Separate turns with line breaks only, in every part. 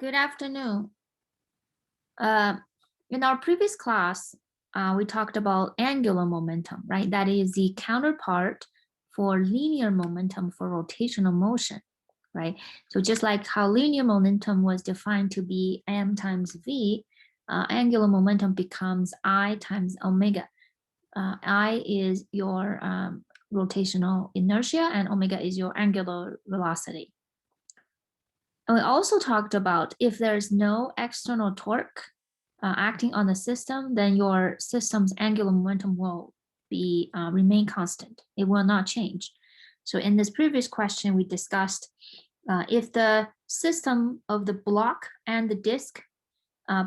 Good afternoon. Uh, in our previous class, we talked about angular momentum, right? That is the counterpart for linear momentum for rotational motion, right? So just like how linear momentum was defined to be m times v, angular momentum becomes I times omega. I is your rotational inertia and omega is your angular velocity. And we also talked about if there's no external torque acting on the system, then your system's angular momentum will be remain constant. It will not change. So in this previous question, we discussed if the system of the block and the disk,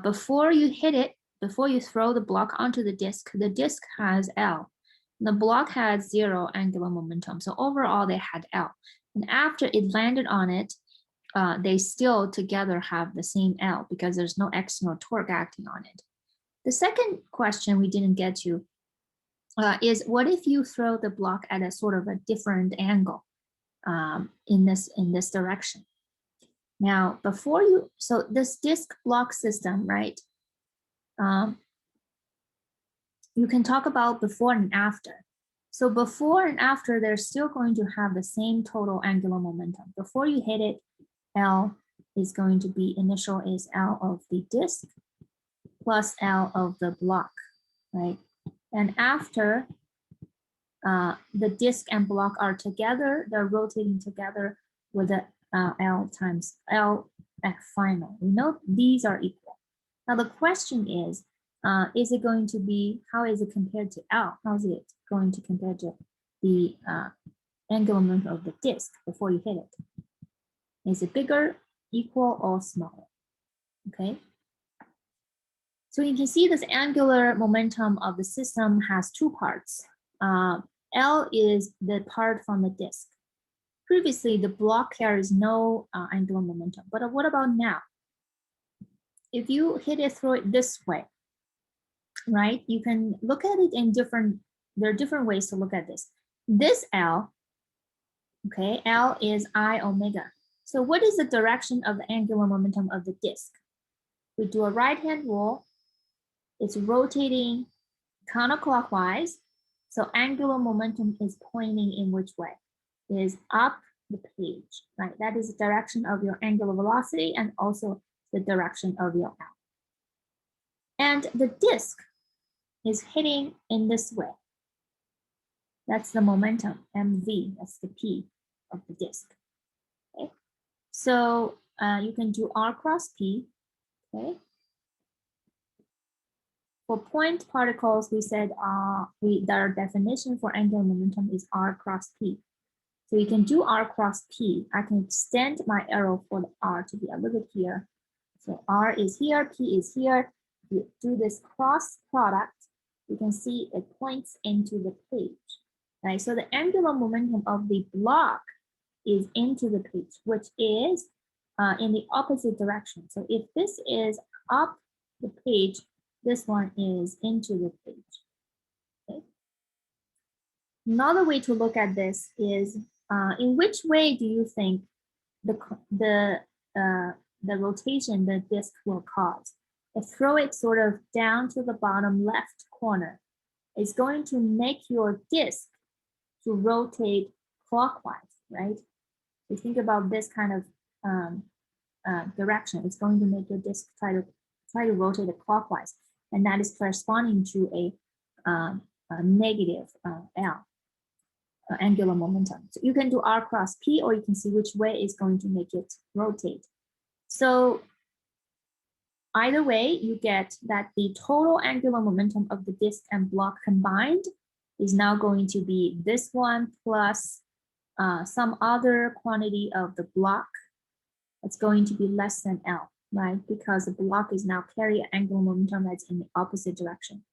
before you hit it, before you throw the block onto the disk has L. The block has 0 angular momentum. So overall, they had L. And after it landed on it, they still together have the same L because there's no external torque acting on it. The second question we didn't get to is what if you throw the block at a sort of a different angle in this direction? Now, before you, so this disk block system, right? You can talk about before and after. So before and after, they're still going to have the same total angular momentum. Before you hit it, L is going to be initial is L of the disk plus L of the block, right? And after the disk and block are together, they're rotating together with the L times L at final. We know these are equal. Now the question is it going to be, how is it compared to L? How is it going to compare to the angular momentum of the disk before you hit it? Is it bigger, equal, or smaller? Okay. So you can see this angular momentum of the system has two parts. L is the part from the disk. Previously, the block carries no angular momentum, but what about now? If you hit it through it this way, right? You can look at it in there are different ways to look at this. This L, okay, L is I omega. So what is the direction of the angular momentum of the disk? We do a right-hand rule. It's rotating counterclockwise. So angular momentum is pointing in which way? Is up the page, right? That is the direction of your angular velocity and also the direction of your L. And the disk is hitting in this way. That's the momentum, mv, that's the P of the disk. Okay, so you can do R cross P, okay? For point particles, we said their definition for angular momentum is R cross P. So you can do R cross P. I can extend my arrow for the R to be a little bit here. So R is here, P is here. You do this cross product, you can see it points into the page, right? So the angular momentum of the block is into the page, which is in the opposite direction. So if this is up the page, this one is into the page. Okay. Another way to look at this is in which way do you think the rotation the disk will cause? If throw it sort of down to the bottom left corner, it's going to make your disk to rotate clockwise, right? You think about this kind of direction, it's going to make your disk try to rotate it clockwise, and that is corresponding to a negative L. Angular momentum. So you can do R cross P, or you can see which way is going to make it rotate. So either way, you get that the total angular momentum of the disk and block combined is now going to be this one plus some other quantity of the block. It's going to be less than L, right? Because the block is now carrying angular momentum that's in the opposite direction.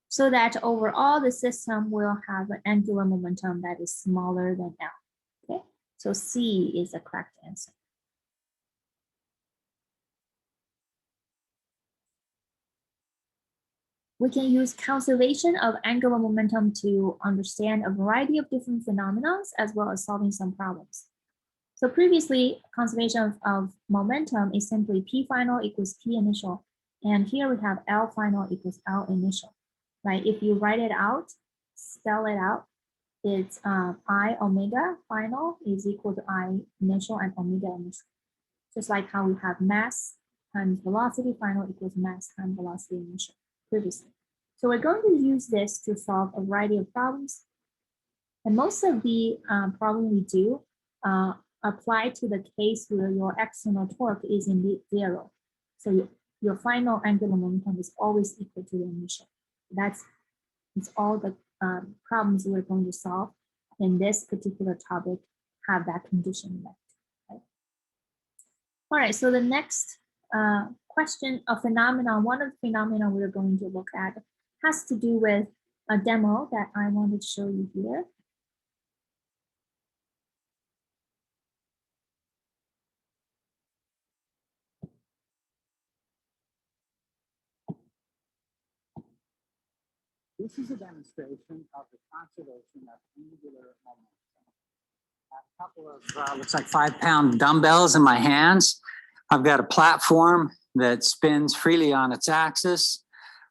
So that overall the system will have an angular momentum that is smaller than L, okay? So C is the correct answer. We can use conservation of angular momentum to understand a variety of different phenomena as well as solving some problems. So previously, conservation of momentum is simply P final equals P initial. And here we have L final equals L initial, right? If you write it out, spell it out, it's I omega final is equal to I initial and omega initial. Just like how we have mass times velocity final equals mass times velocity initial previously. So we're going to use this to solve a variety of problems. And most of the problem we do apply to the case where your external torque is indeed 0. So your final angular momentum is always equal to the initial. It's all the problems we're going to solve in this particular topic have that condition met. Right? All right, so the next question, a phenomenon, one of the phenomena we're going to look at has to do with a demo that I wanted to show you here.
This is a demonstration of the conservation of angular momentum. A couple of, looks like 5-pound dumbbells in my hands. I've got a platform that spins freely on its axis.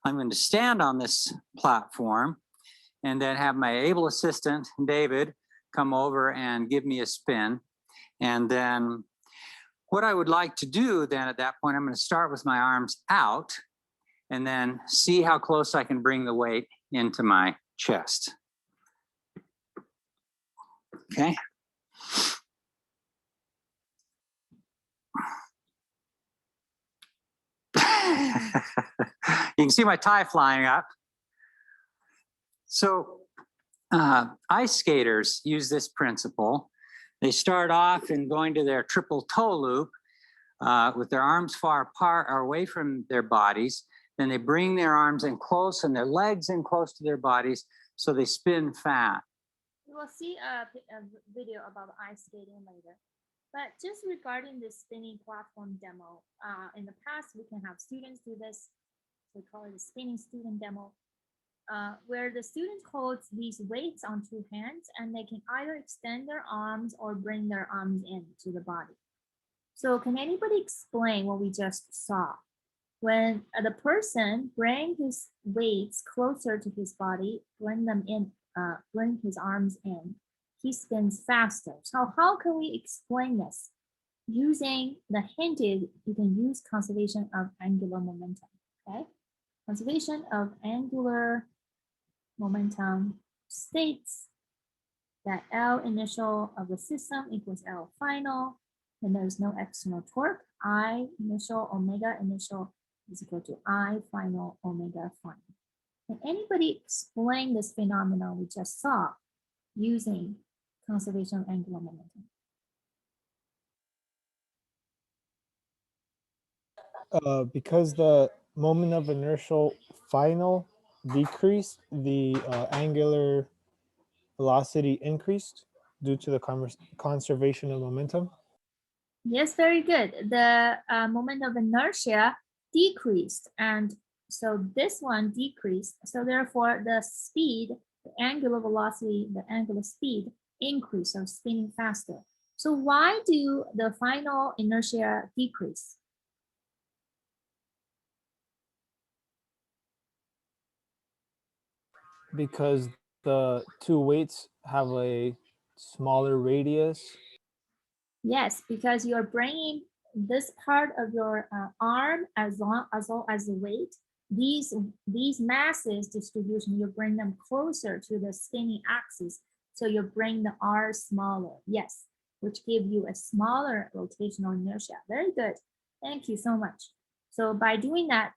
I'm going to stand on this platform and then have my able assistant, David, come over and give me a spin. And then what I would like to do then at that point, I'm going to start with my arms out and then see how close I can bring the weight into my chest. Okay. You can see my tie flying up. So ice skaters use this principle. They start off in going to their triple toe loop with their arms far apart or away from their bodies. Then they bring their arms in close and their legs in close to their bodies, so they spin fast.
We will see a video about ice skating later. But just regarding this spinning platform demo, in the past, we can have students do this. We call it a spinning student demo, where the student holds these weights on 2 hands and they can either extend their arms or bring their arms in to the body. So can anybody explain what we just saw? When the person bring his weights closer to his body, bring them in, bring his arms in, he spins faster. So how can we explain this? Using the hinted, you can use conservation of angular momentum, okay? Conservation of angular momentum states that L initial of the system equals L final, and there's no external torque. I initial omega initial is equal to I final omega final. Can anybody explain this phenomenon we just saw using conservation of angular momentum?
Because the moment of inertial final decreased, the angular velocity increased due to the conservation of momentum.
Yes, very good. The moment of inertia decreased, and so this one decreased. So therefore, the speed, the angular velocity, the angular speed increased, so spinning faster. So why do the final inertia decrease?
Because the 2 weights have a smaller radius.
Yes, because you're bringing this part of your arm as well as the weight. These masses distribution, you bring them closer to the spinning axis, so you bring the R smaller. Yes, which give you a smaller rotational inertia. Very good. Thank you so much. So by doing that,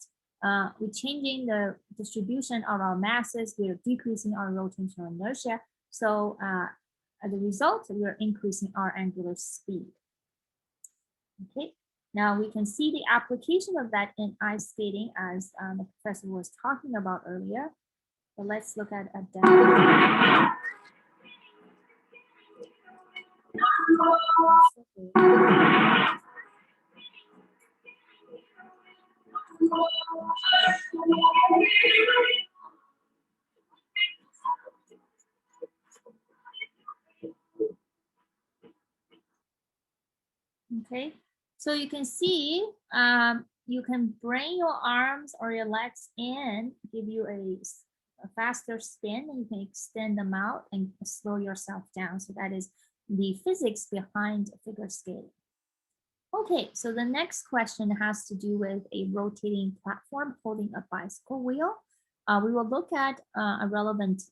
we're changing the distribution of our masses. We're decreasing our rotational inertia. So as a result, we're increasing our angular speed. Okay, now we can see the application of that in ice skating as the professor was talking about earlier. So let's look at a demo. Okay, so you can see you can bring your arms or your legs in, give you a faster spin, and you can extend them out and slow yourself down. So that is the physics behind figure skating. Okay, so the next question has to do with a rotating platform holding a bicycle wheel. We will look at a relevant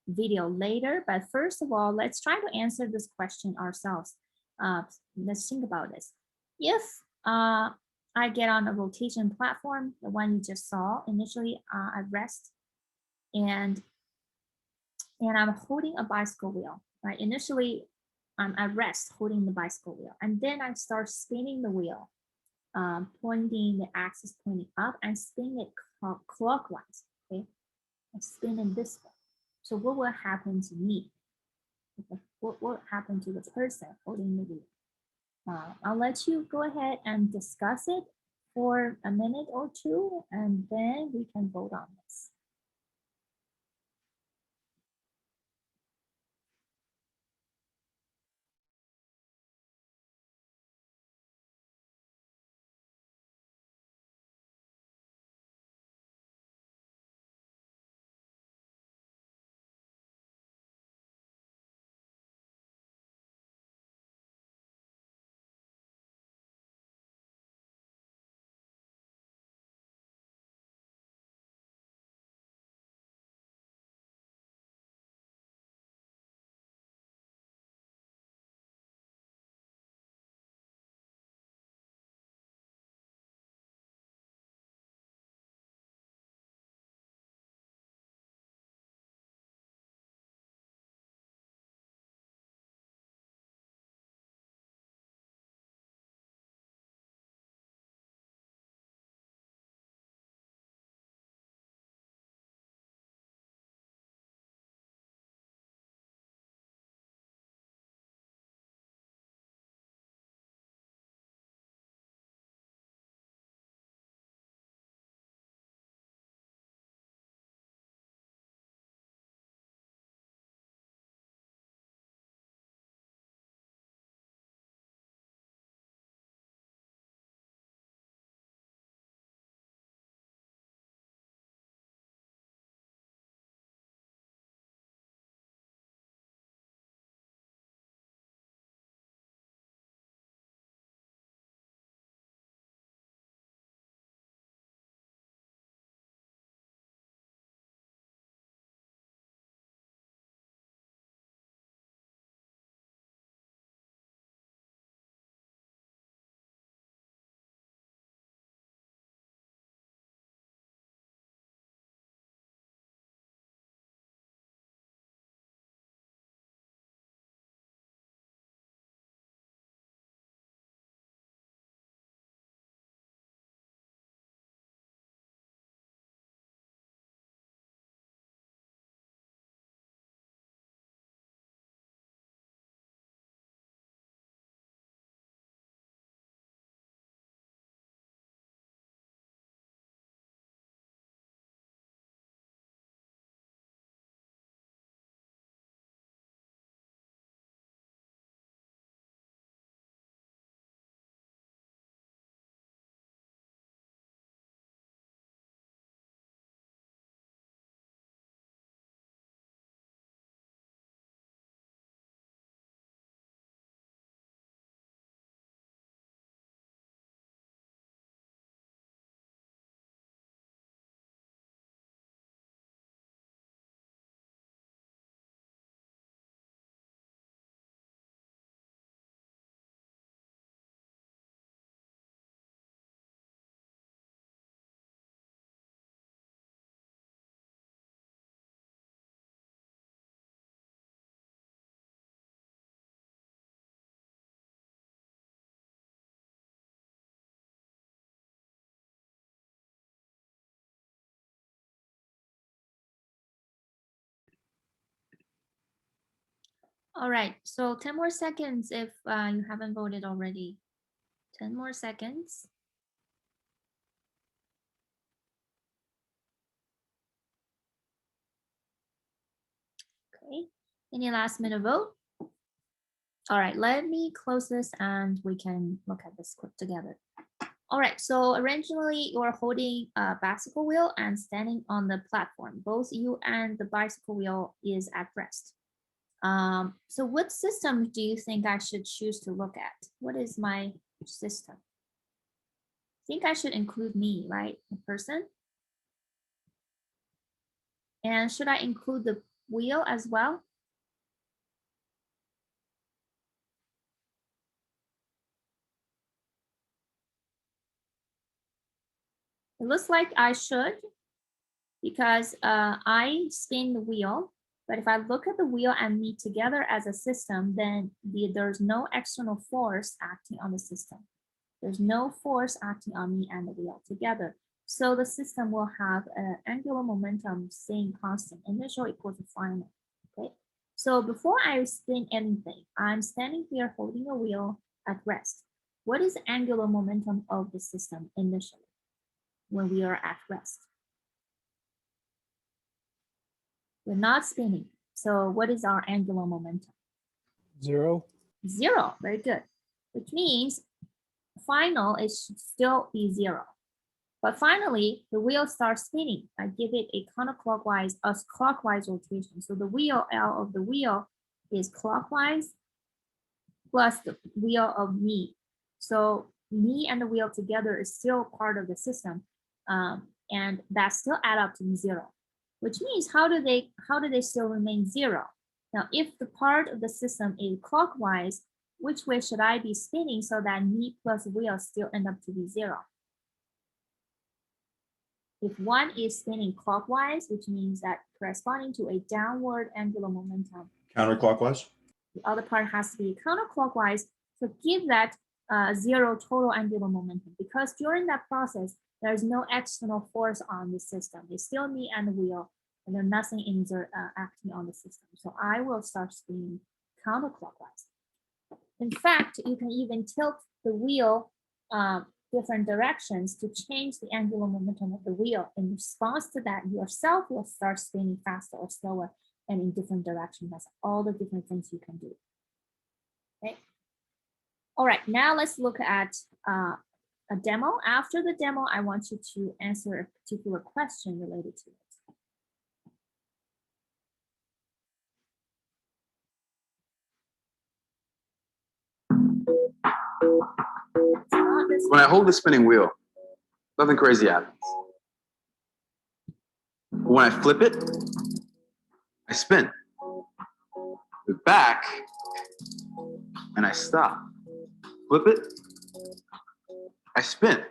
video later, but first of all, let's try to answer this question ourselves. Let's think about this. If I get on a rotation platform, the one you just saw, initially I rest and I'm holding a bicycle wheel, right? Initially, I rest holding the bicycle wheel, and then I start spinning the wheel, pointing the axis pointing up and spin it clockwise, okay? I spin in this way. So what will happen to me? What will happen to the person holding the wheel? I'll let you go ahead and discuss it for a minute or two, and then we can vote on this. All right, so 10 more seconds if you haven't voted already. 10 more seconds. Okay, any last minute vote? All right, let me close this and we can look at this quick together. All right, so originally you are holding a bicycle wheel and standing on the platform. Both you and the bicycle wheel is at rest. So what system do you think I should choose to look at? What is my system? I think I should include me, right? The person. And should I include the wheel as well? It looks like I should, because I spin the wheel. But if I look at the wheel and me together as a system, then there's no external force acting on the system. There's no force acting on me and the wheel together. So the system will have an angular momentum staying constant, initial equals to final. Okay. So before I spin anything, I'm standing here holding a wheel at rest. What is the angular momentum of the system initially when we are at rest? We're not spinning. So what is our angular momentum?
0.
0. Very good. Which means final, it should still be 0. But finally, the wheel starts spinning. I give it a counterclockwise, a clockwise rotation. So the wheel L of the wheel is clockwise plus the wheel of me. So me and the wheel together is still part of the system, and that still add up to be 0. Which means how do they still remain 0? Now, if the part of the system is clockwise, which way should I be spinning so that me plus wheel still end up to be 0? If one is spinning clockwise, which means that corresponding to a downward angular momentum,
Counterclockwise?
the other part has to be counterclockwise to give that 0 total angular momentum. Because during that process, there's no external force on the system. It's still me and the wheel, and there's nothing acting on the system. So I will start spinning counterclockwise. In fact, you can even tilt the wheel different directions to change the angular momentum of the wheel. In response to that, yourself will start spinning faster or slower and in different directions. That's all the different things you can do. Okay. All right, now let's look at a demo. After the demo, I want you to answer a particular question related to it.
When I hold the spinning wheel, nothing crazy happens. When I flip it, I spin. Move back, and I stop. Flip it, I spin.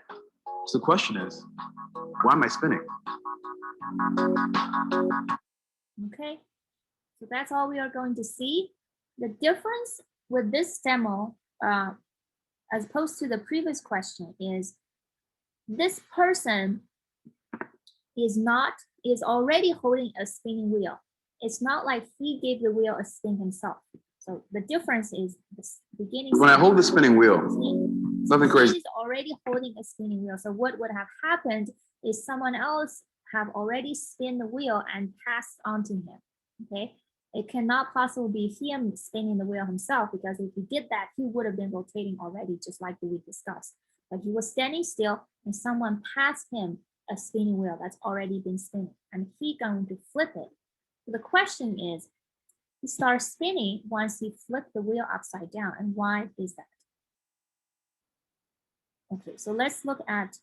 So the question is, why am I spinning?
Okay, so that's all we are going to see. The difference with this demo, as opposed to the previous question, is this person is already holding a spinning wheel. It's not like he gave the wheel a spin himself. So the difference is the beginning.
When I hold the spinning wheel, nothing crazy.
He's already holding a spinning wheel. So what would have happened is someone else have already spin the wheel and passed on to him. Okay, it cannot possibly be him spinning the wheel himself, because if he did that, he would have been rotating already, just like we discussed. But he was standing still and someone passed him a spinning wheel that's already been spinning, and he going to flip it. So the question is, he starts spinning once he flipped the wheel upside down, and why is that? Okay, so let's look at,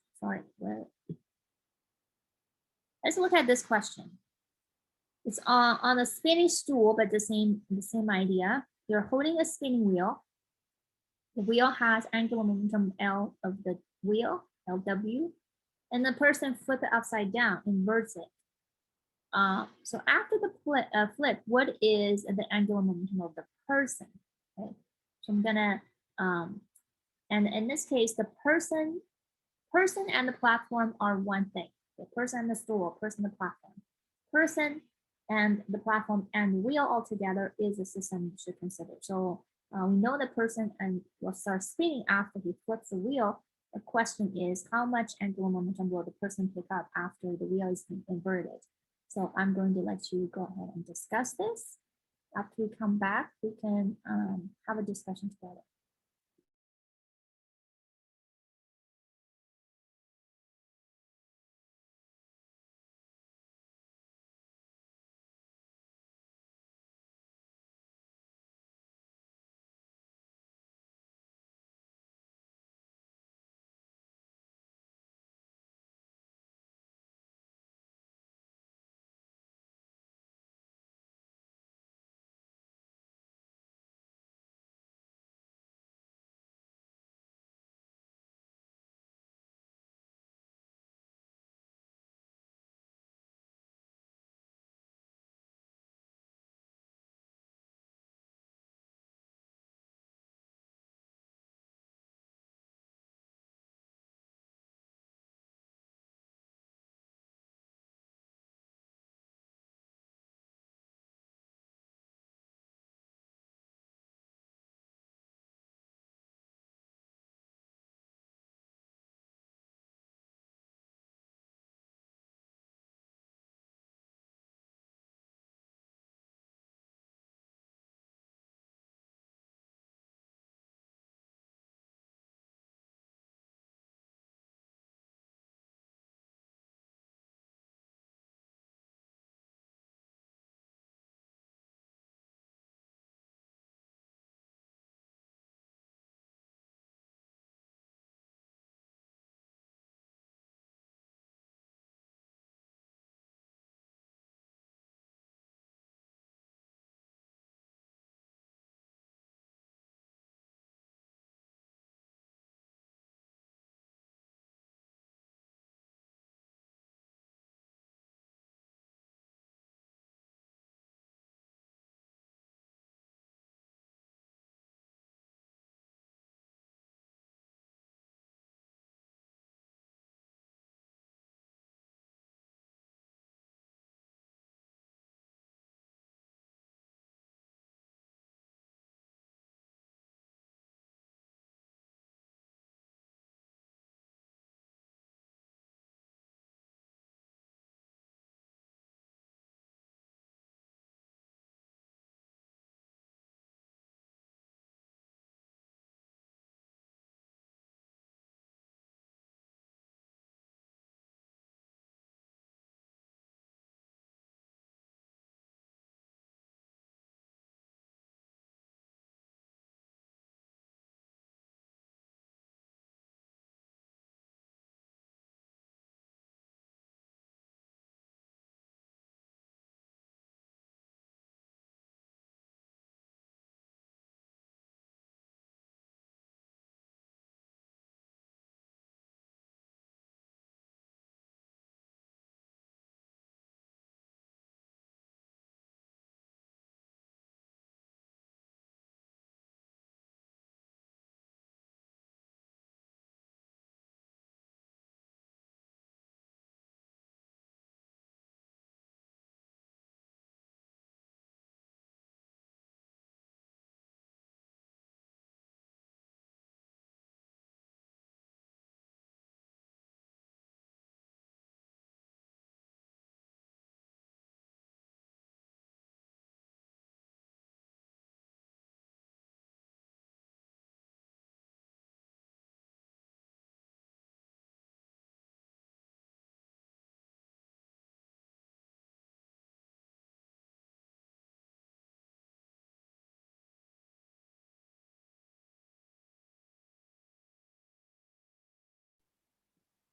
let's look at this question. It's on a spinning stool, but the same idea. You're holding a spinning wheel. The wheel has angular momentum L of the wheel, LW, and the person flip it upside down, inverts it. So after the flip, what is the angular momentum of the person? Okay, so I'm gonna, and in this case, the person and the platform are one thing. The person and the stool, person and the platform. Person and the platform and the wheel all together is a system you should consider. So we know the person and will start spinning after he flips the wheel. The question is, how much angular momentum will the person pick up after the wheel is inverted? So I'm going to let you go ahead and discuss this. After we come back, we can have a discussion together.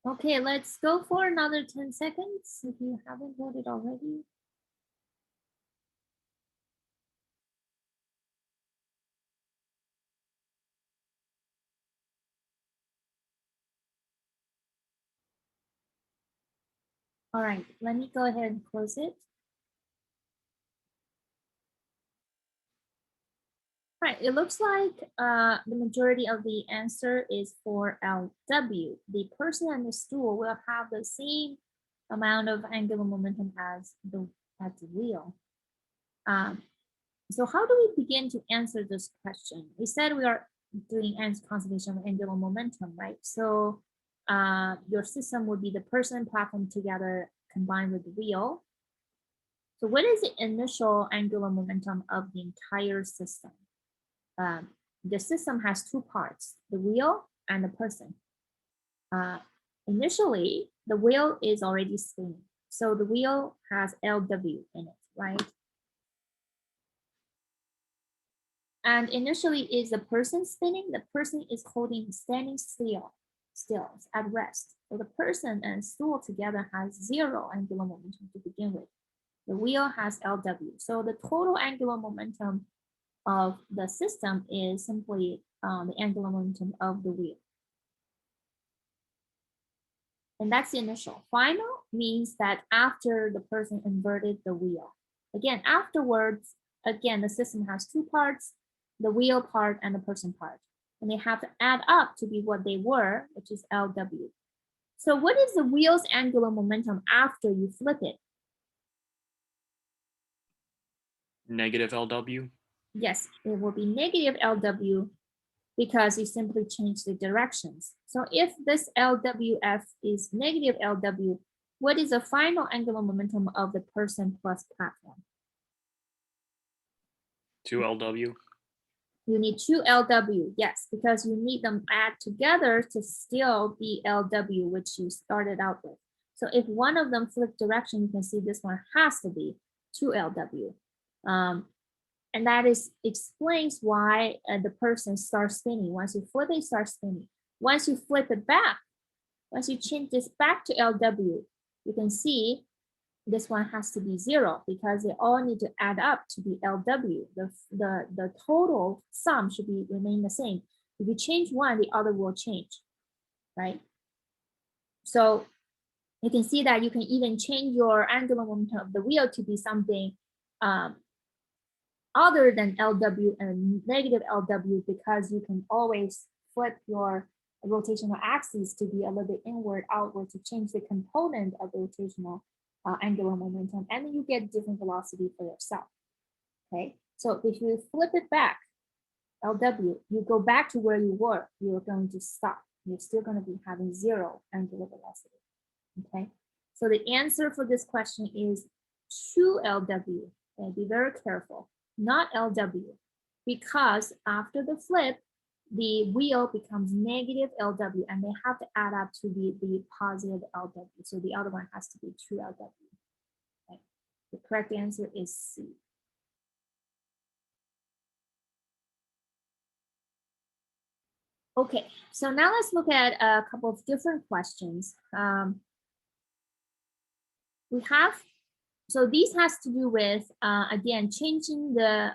Okay, let's go for another 10 seconds if you haven't voted already. All right, let me go ahead and close it. Right, it looks like the majority of the answer is for LW. The person and the stool will have the same amount of angular momentum as the wheel. So how do we begin to answer this question? We said we are doing conservation of angular momentum, right? So your system would be the person platform together combined with the wheel. So what is the initial angular momentum of the entire system? The system has two parts, the wheel and the person. Initially, the wheel is already spinning. So the wheel has LW in it, right? And initially, is the person spinning? The person is standing still at rest. So the person and stool together has 0 angular momentum to begin with. The wheel has LW. So the total angular momentum of the system is simply the angular momentum of the wheel. And that's the initial. Final means that after the person inverted the wheel. Again, afterwards, again, the system has two parts, the wheel part and the person part. And they have to add up to be what they were, which is LW. So what is the wheel's angular momentum after you flip it?
Negative LW.
Yes, it will be negative LW because you simply change the directions. So if this LWF is negative LW, what is the final angular momentum of the person plus platform?
2 LW.
You need 2 LW, yes, because you need them add together to still be LW, which you started out with. So if one of them flip direction, you can see this one has to be 2 LW. And that explains why the person starts spinning. Once you flip it, starts spinning. Once you flip it back, once you change this back to LW, you can see this one has to be 0 because they all need to add up to be LW. The total sum should remain the same. If you change one, the other will change, right? So you can see that you can even change your angular momentum of the wheel to be something other than LW and negative LW because you can always flip your rotational axis to be a little bit inward, outward to change the component of the rotational angular momentum, and then you get different velocity for yourself. Okay, so if you flip it back, LW, you go back to where you were, you're going to stop. You're still going to be having 0 angular velocity. Okay, so the answer for this question is 2 LW. Okay, be very careful, not LW, because after the flip, the wheel becomes negative LW and they have to add up to be the positive LW. So the other one has to be 2 LW. Okay. The correct answer is C. Okay, so now let's look at a couple of different questions. We have, so these has to do with, again, changing the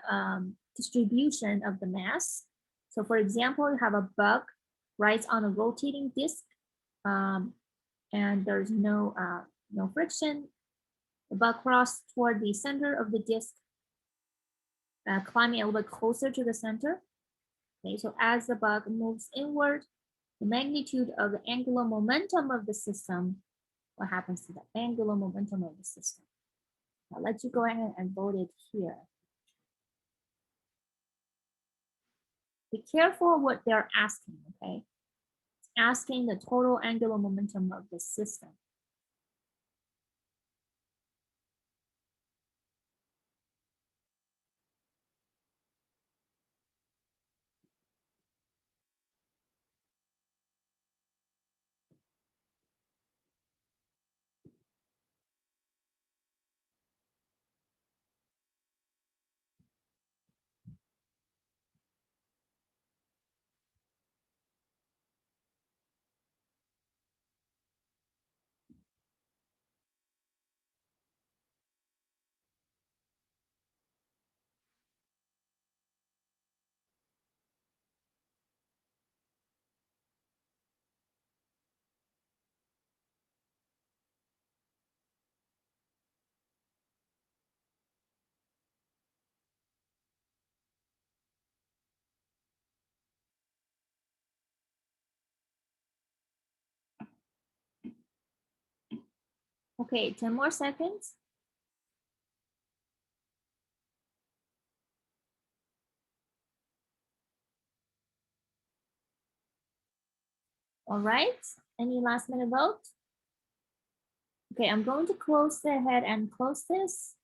distribution of the mass. So for example, you have a bug rides on a rotating disc and there's no friction. The bug crosses toward the center of the disc, climbing a little bit closer to the center. Okay, so as the bug moves inward, the magnitude of the angular momentum of the system, what happens to the angular momentum of the system? I'll let you go ahead and vote it here. Be careful what they're asking, okay? It's asking the total angular momentum of the system. Okay, 10 more seconds. All right, any last minute vote? Okay, I'm going to close the head and close this.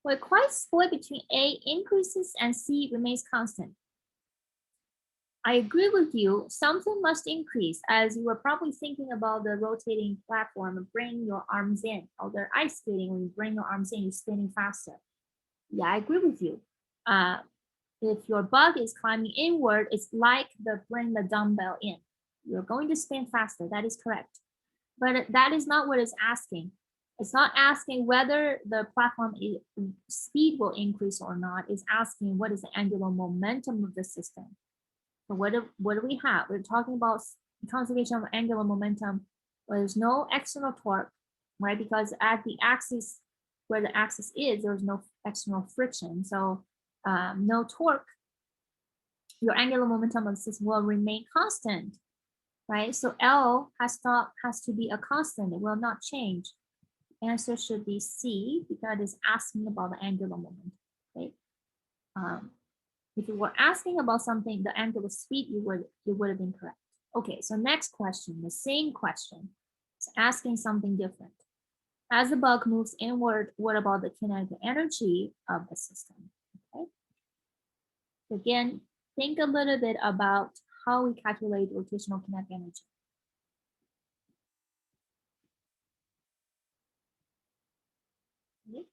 We're quite split between A increases and C remains constant. I agree with you. Something must increase, as you were probably thinking about the rotating platform and bring your arms in. Or the ice skating, when you bring your arms in, you're spinning faster. Yeah, I agree with you. If your bug is climbing inward, it's like bring the dumbbell in. You're going to spin faster. That is correct. But that is not what it's asking. It's not asking whether the platform speed will increase or not. It's asking what is the angular momentum of the system. So what do we have? We're talking about conservation of angular momentum where there's no external torque, right? Because at the axis, where the axis is, there's no external friction. So no torque. Your angular momentum of the system will remain constant, right? So L has to be a constant. It will not change. Answer should be C because it's asking about the angular momentum, right? If you were asking about something, the angular speed, you would have been correct. Okay, so next question, the same question. It's asking something different. As the bug moves inward, what about the kinetic energy of the system? Okay. Again, think a little bit about how we calculate rotational kinetic energy. Okay.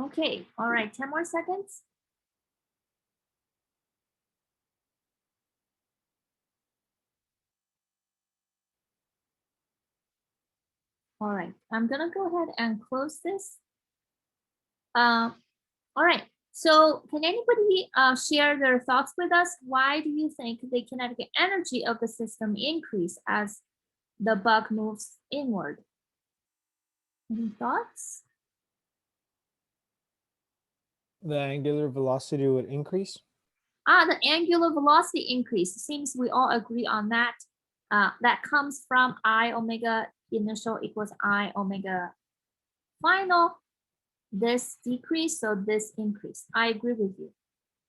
Okay, all right, 10 more seconds. All right, I'm gonna go ahead and close this. All right, so can anybody share their thoughts with us? Why do you think the kinetic energy of the system increase as the bug moves inward? Any thoughts?
The angular velocity would increase.
The angular velocity increase. Seems we all agree on that. That comes from I omega initial equals I omega final. This decrease, so this increase. I agree with you.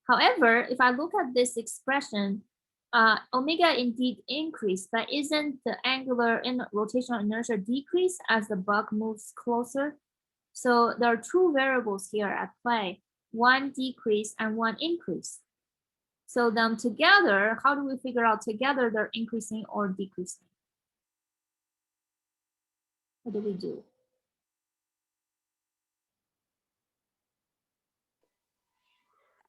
However, if I look at this expression, omega indeed increase, but isn't the angular and rotational inertia decrease as the bug moves closer? So there are two variables here at play, one decrease and one increase. So them together, how do we figure out together they're increasing or decreasing? What do we do?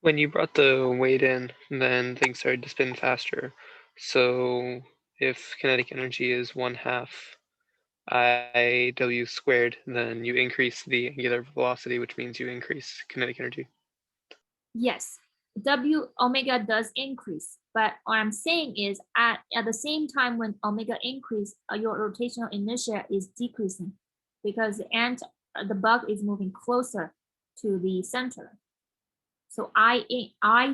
When you brought the weight in, then things started to spin faster. So if kinetic energy is 1/2 IW squared, then you increase the angular velocity, which means you increase kinetic energy.
Yes, W omega does increase, but what I'm saying is at the same time when omega increase, your rotational inertia is decreasing because the bug is moving closer to the center. So I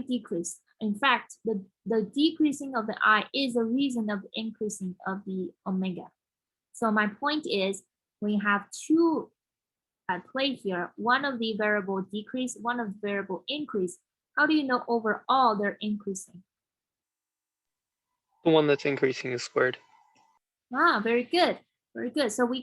decrease. In fact, the decreasing of the I is a reason of the increasing of the omega. So my point is we have two at play here. One of the variable decrease, one of the variable increase. How do you know overall they're increasing?
The one that's increasing is squared.
Ah, very good. Very good. So we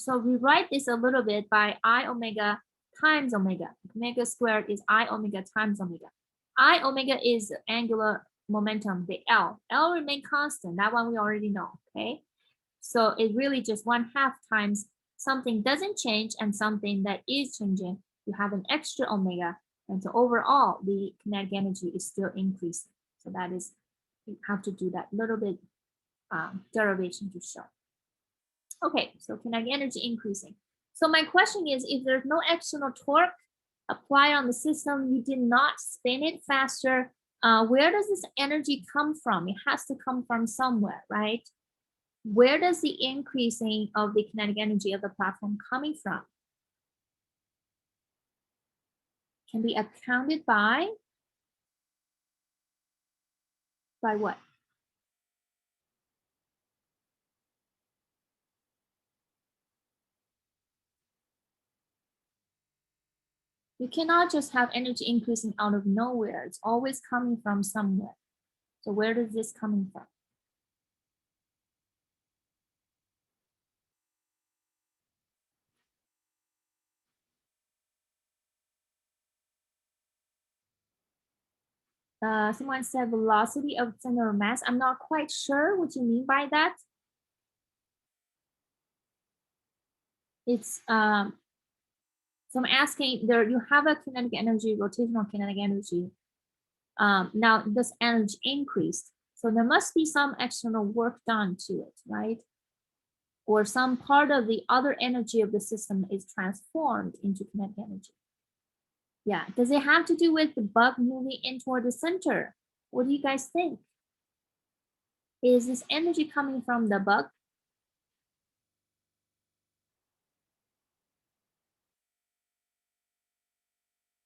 rewrite this a little bit by I omega times omega. Omega squared is I omega times omega. I omega is angular momentum, the L. L remain constant. That one we already know, okay? So it really just 1/2 times something doesn't change and something that is changing. You have an extra omega. And so overall, the kinetic energy is still increasing. So that is, you have to do that little bit derivation to show. Okay, so kinetic energy increasing. So my question is, if there's no external torque applied on the system, you did not spin it faster, where does this energy come from? It has to come from somewhere, right? Where does the increasing of the kinetic energy of the platform coming from? Can be accounted by what? You cannot just have energy increasing out of nowhere. It's always coming from somewhere. So where does this coming from? Someone said velocity of center of mass. I'm not quite sure what you mean by that. It's so I'm asking, there you have a kinetic energy, rotational kinetic energy. Now this energy increased, so there must be some external work done to it, right? Or some part of the other energy of the system is transformed into kinetic energy. Yeah, does it have to do with the bug moving in toward the center? What do you guys think? Is this energy coming from the bug?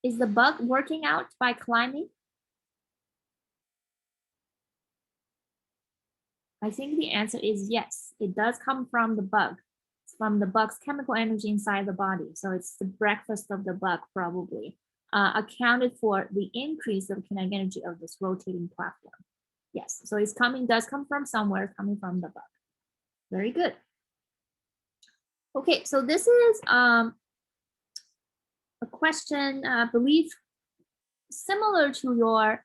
Is the bug working out by climbing? I think the answer is yes. It does come from the bug. It's from the bug's chemical energy inside the body. So it's the breakfast of the bug probably accounted for the increase of kinetic energy of this rotating platform. Yes, so it's does come from somewhere, coming from the bug. Very good. Okay, so this is a question, I believe, similar to your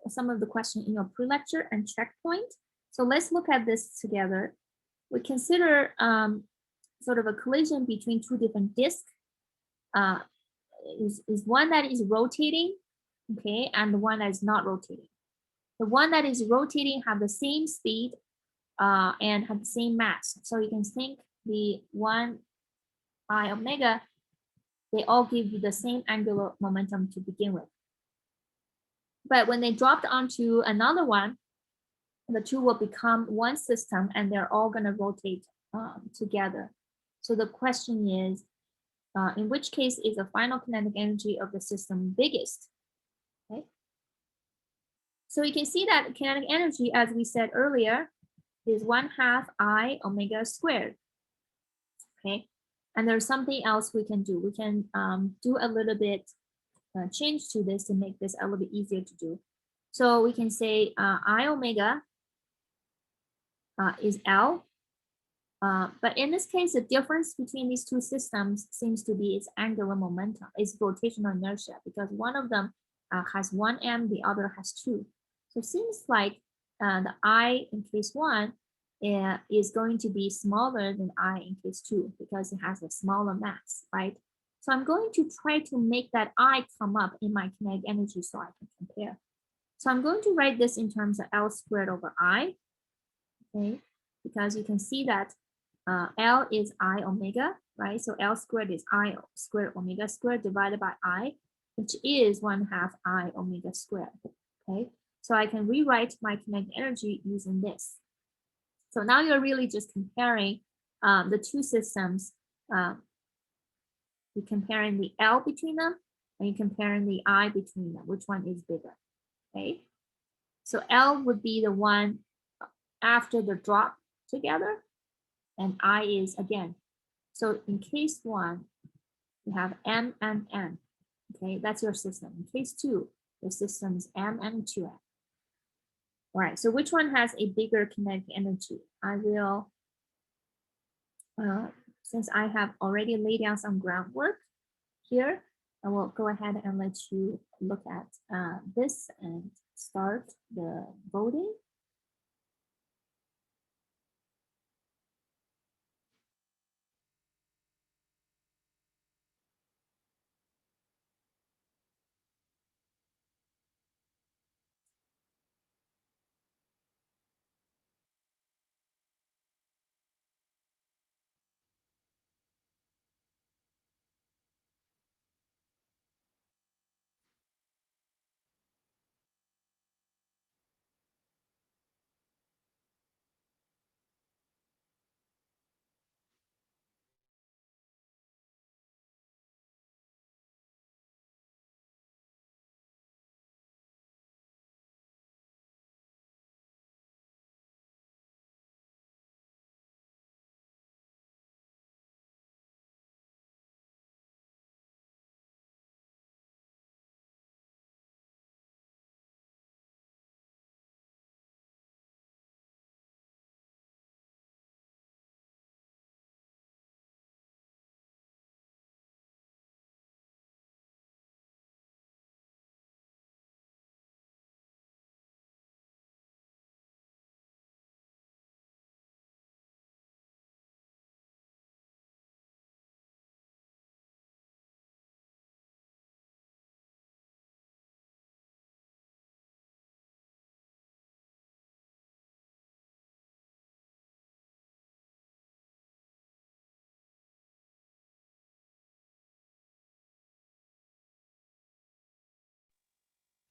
some of the question in your pre-lecture and checkpoint. So let's look at this together. We consider sort of a collision between two different disks. Is one that is rotating, okay, and the one that is not rotating. The one that is rotating have the same speed and have the same mass. So you can think the 1 I omega, they all give you the same angular momentum to begin with. But when they dropped onto another one, the two will become one system and they're all going to rotate together. So the question is, in which case is the final kinetic energy of the system biggest? Okay. So you can see that kinetic energy, as we said earlier, is 1/2 I omega squared. Okay. And there's something else we can do. We can do a little bit change to this to make this a little bit easier to do. So we can say I omega is L. But in this case, the difference between these two systems seems to be its angular momentum, its rotational inertia, because one of them has 1 m, the other has 2. So it seems like the I in case 1 is going to be smaller than I in case 2 because it has a smaller mass, right? So I'm going to try to make that I come up in my kinetic energy so I can compare. So I'm going to write this in terms of L squared over I, okay? Because you can see that L is I omega, right? So L squared is I squared omega squared divided by I, which is 1/2 I omega squared, okay? So I can rewrite my kinetic energy using this. So now you're really just comparing the two systems. You're comparing the L between them and you're comparing the I between them. Which one is bigger, okay? So L would be the one after the drop together, and I is again. So in case 1, you have M and N, okay? That's your system. In case 2, the system is M and 2M. All right, so which one has a bigger kinetic energy? I will, since I have already laid down some groundwork here, I will go ahead and let you look at this and start the voting.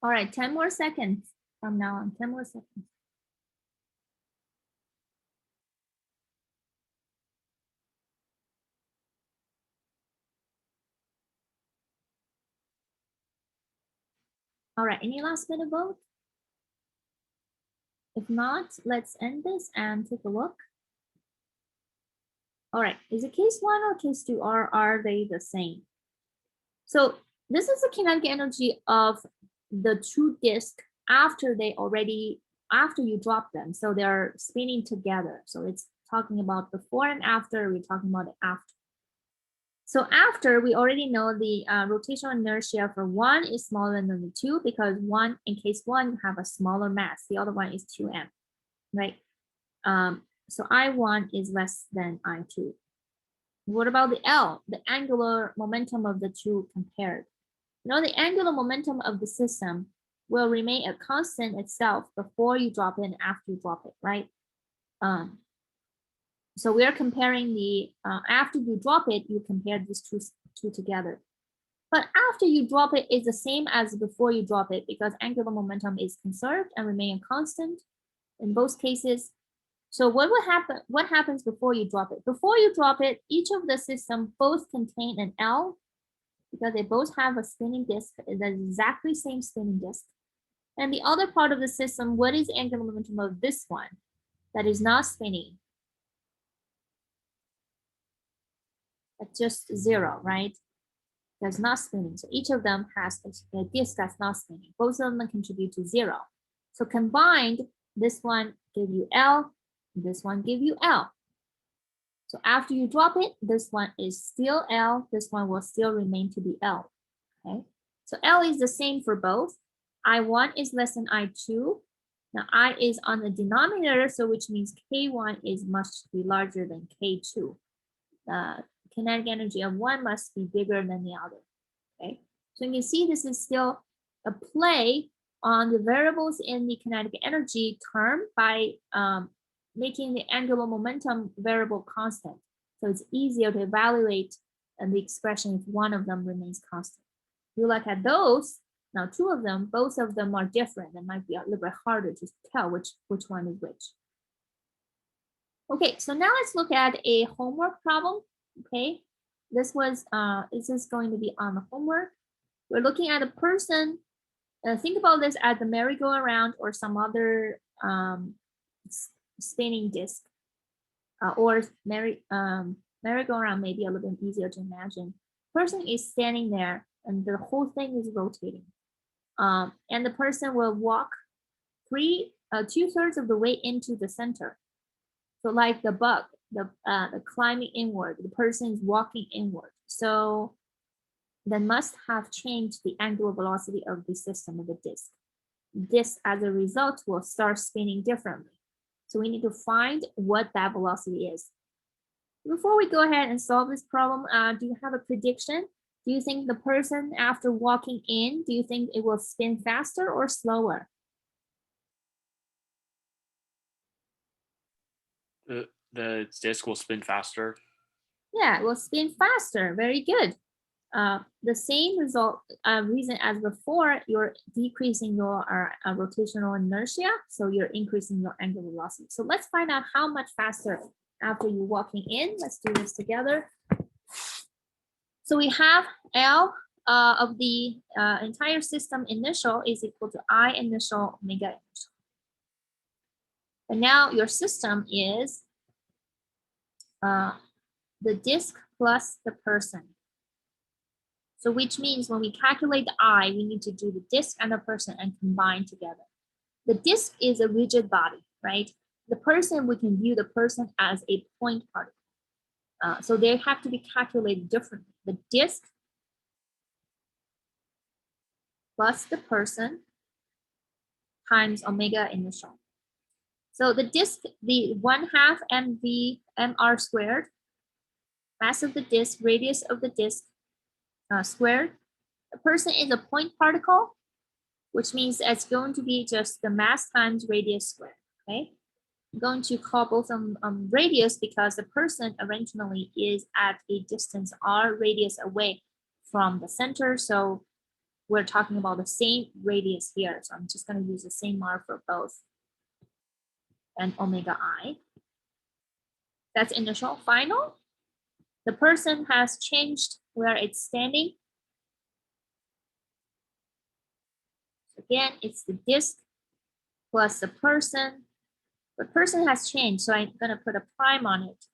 All right, 10 more seconds from now on, 10 more seconds. All right, any last minute vote? If not, let's end this and take a look. All right, is it case 1 or case 2, or are they the same? So this is the kinetic energy of the two disks after you drop them. So they're spinning together. So it's talking about before and after, we're talking about the after. So after, we already know the rotational inertia for 1 is smaller than the 2 because in case 1 have a smaller mass, the other one is 2m, right? So I1 is less than I2. What about the L, the angular momentum of the two compared? The angular momentum of the system will remain a constant itself before you drop it and after you drop it, right? So we are comparing the, after you drop it, you compare these two together. But after you drop it, it's the same as before you drop it because angular momentum is conserved and remain constant in both cases. So what will happen? What happens before you drop it? Before you drop it, each of the system both contain an L because they both have a spinning disk, the exactly same spinning disk. And the other part of the system, what is the angular momentum of this one that is not spinning? That's just 0, right? That's not spinning. So each of them has a disk that's not spinning. Both of them contribute to 0. So combined, this one give you L, this one give you L. So after you drop it, this one is still L, this one will still remain to be L, okay? So L is the same for both. I1 is less than I2. Now I is on the denominator, so which means K1 is must be larger than K2. The kinetic energy of one must be bigger than the other, okay? So you can see this is still a play on the variables in the kinetic energy term by making the angular momentum variable constant. So it's easier to evaluate the expression if one of them remains constant. You look at those, now two of them, both of them are different. It might be a little bit harder to tell which one is which. Okay, so now let's look at a homework problem, okay? This is going to be on the homework. We're looking at a person, think about this as the merry-go-round or some other spinning disc, or merry-go-round may be a little bit easier to imagine. Person is standing there and the whole thing is rotating. And the person will walk 2/3 of the way into the center. So like the bug, the climbing inward, the person is walking inward. So they must have changed the angular velocity of the system of the disk. this as a result will start spinning differently. So we need to find what that velocity is. Before we go ahead and solve this problem, do you have a prediction? Do you think the person after walking in, do you think it will spin faster or slower?
The disc will spin faster.
Yeah, it will spin faster. Very good. The same result reason as before, you're decreasing your rotational inertia, so you're increasing your angular velocity. So let's find out how much faster after you walking in. Let's do this together. So we have L of the entire system initial is equal to I initial omega initial. And now your system is the disk plus the person. So which means when we calculate the I, we need to do the disk and the person and combine together. The disk is a rigid body, right? The person, we can view the person as a point particle. So they have to be calculated differently. The disk plus the person times omega initial. So the disk, the 1/2 mv mr squared, mass of the disk, radius of the disk squared. The person is a point particle, which means it's going to be just the mass times radius squared, okay? I'm going to call both of them radius because the person originally is at a distance r radius away from the center. So we're talking about the same radius here. So I'm just going to use the same r for both. And omega I. That's initial. Final. The person has changed where it's standing. Again, it's the disk plus the person. The person has changed, so I'm going to put a prime on it.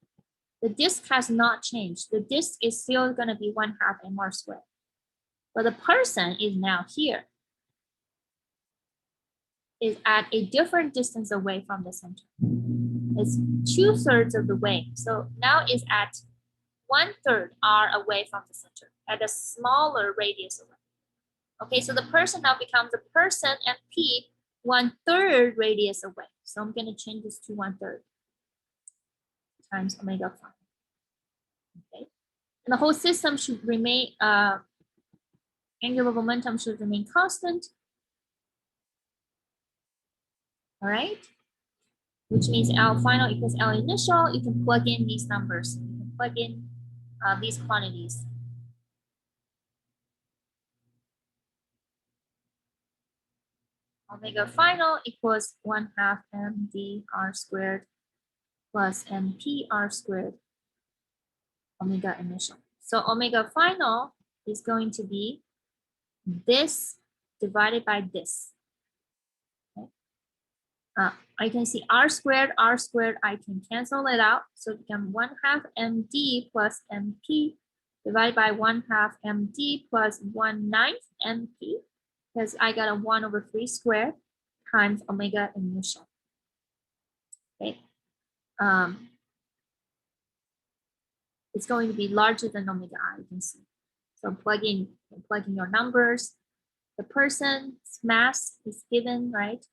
The disk has not changed. The disk is still going to be 1/2 mr squared. But the person is now here, is at a different distance away from the center. It's 2/3 of the way. So now is at 1/3 r away from the center at a smaller radius away. Okay, so the person now becomes a person and p 1/3 radius away. So I'm going to change this to 1/3 times omega phi. Okay, and the whole system should remain, angular momentum should remain constant. All right, which means L final equals L initial. You can plug in these numbers. You can plug in these quantities. Omega final equals 1/2 md r squared plus mp r squared omega initial. So omega final is going to be this divided by this. Okay. I can see r squared, I can cancel it out. So it becomes 1/2 md plus mp divided by 1/2 md plus 1/9 mp, because I got a 1/3 squared times omega initial. Okay. It's going to be larger than omega I, you can see. So plug in your numbers. The person's mass is given, right?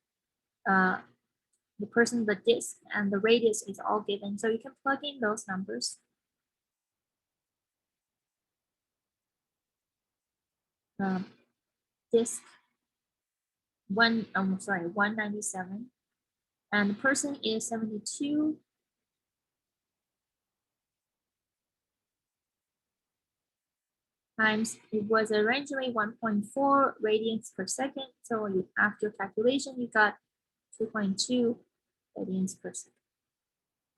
The person, the disk, and the radius is all given. So you can plug in those numbers. Disk 197, and the person is 72. Times, it was originally 1.4 radians per second. So you, after calculation, you got 2.2 radians per second.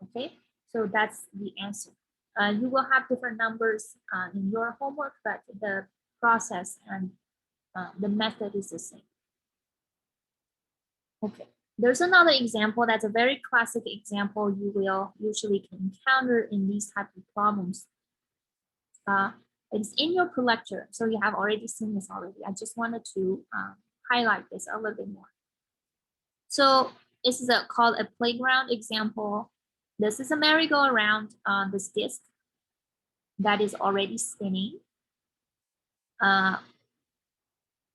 Okay, so that's the answer. You will have different numbers in your homework, but the process and the method is the same. Okay, there's another example that's a very classic example you will usually encounter in these type of problems. It's in your pre-lecture, so you have already seen this already. I just wanted to highlight this a little bit more. So this is called a playground example. This is a merry-go-round on this disc that is already spinning.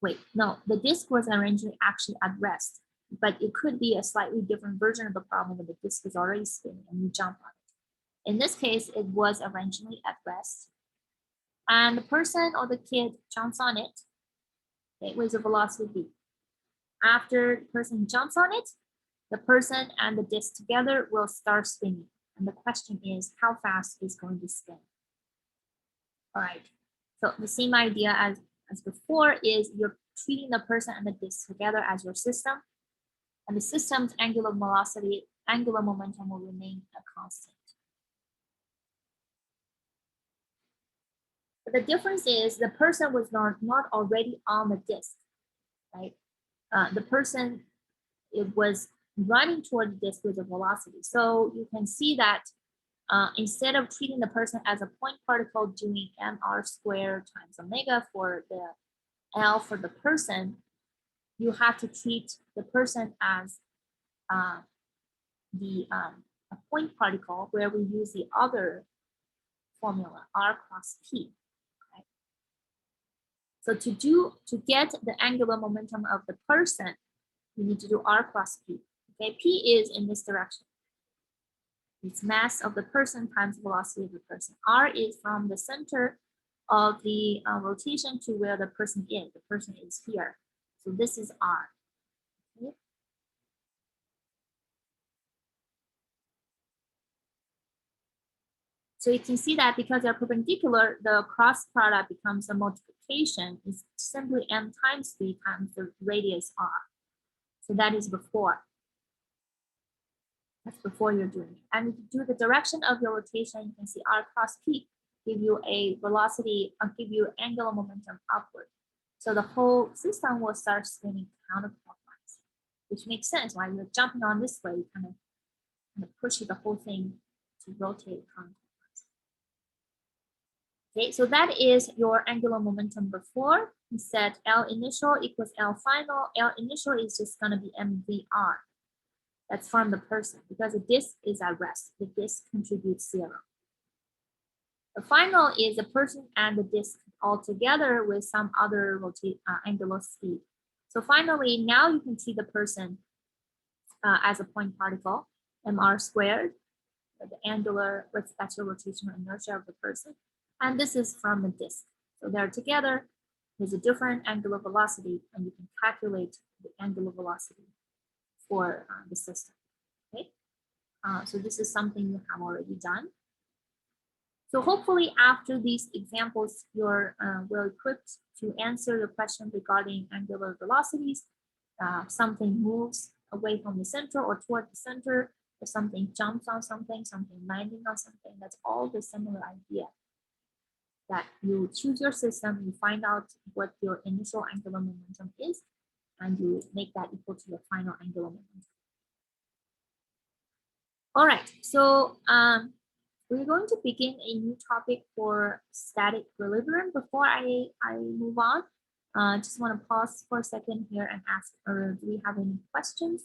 wait, no, the disk was originally actually at rest, but it could be a slightly different version of the problem where the disk is already spinning and you jump on it. In this case, it was originally at rest, and the person or the kid jumps on it, okay, with a velocity v. After the person jumps on it, the person and the disk together will start spinning. And the question is, how fast is going to spin? All right, so the same idea as before is you're treating the person and the disk together as your system, and the system's angular velocity, angular momentum will remain a constant. But the difference is the person was not already on the disk, right? The person, it was running toward the disk with a velocity. So you can see that instead of treating the person as a point particle doing mr squared times omega for the L for the person, you have to treat the person as a point particle where we use the other formula, R cross P. Okay? So to get the angular momentum of the person, you need to do R cross P. Okay, P is in this direction. It's mass of the person times velocity of the person. R is from the center of the rotation to where the person is. The person is here. So this is R. Okay. So you can see that because they're perpendicular, the cross product becomes a multiplication. It's simply m times 3 times the radius R. So that is before. That's before you're doing it. And if you do the direction of your rotation, you can see R cross P give you a velocity, give you angular momentum upward. So the whole system will start spinning counterclockwise, which makes sense. While you're jumping on this way, you kind of push the whole thing to rotate counterclockwise. Okay, so that is your angular momentum before. We said L initial equals L final. L initial is just going to be mvr. That's from the person because the disk is at rest. The disk contributes 0. The final is the person and the disk all together with some other angular speed. So finally, now you can see the person as a point particle, mr squared, the angular with special rotational inertia of the person. And this is from the disk. So they're together with a different angular velocity, and you can calculate the angular velocity for the system. Okay, so this is something you have already done. So hopefully after these examples, you're well equipped to answer the question regarding angular velocities. Something moves away from the center or toward the center, or something jumps on something, something landing on something. That's all the similar idea. That you choose your system, you find out what your initial angular momentum is, and you make that equal to your final angular momentum. All right, so we're going to begin a new topic for static equilibrium. Before I move on, just want to pause for a second here and ask, do we have any questions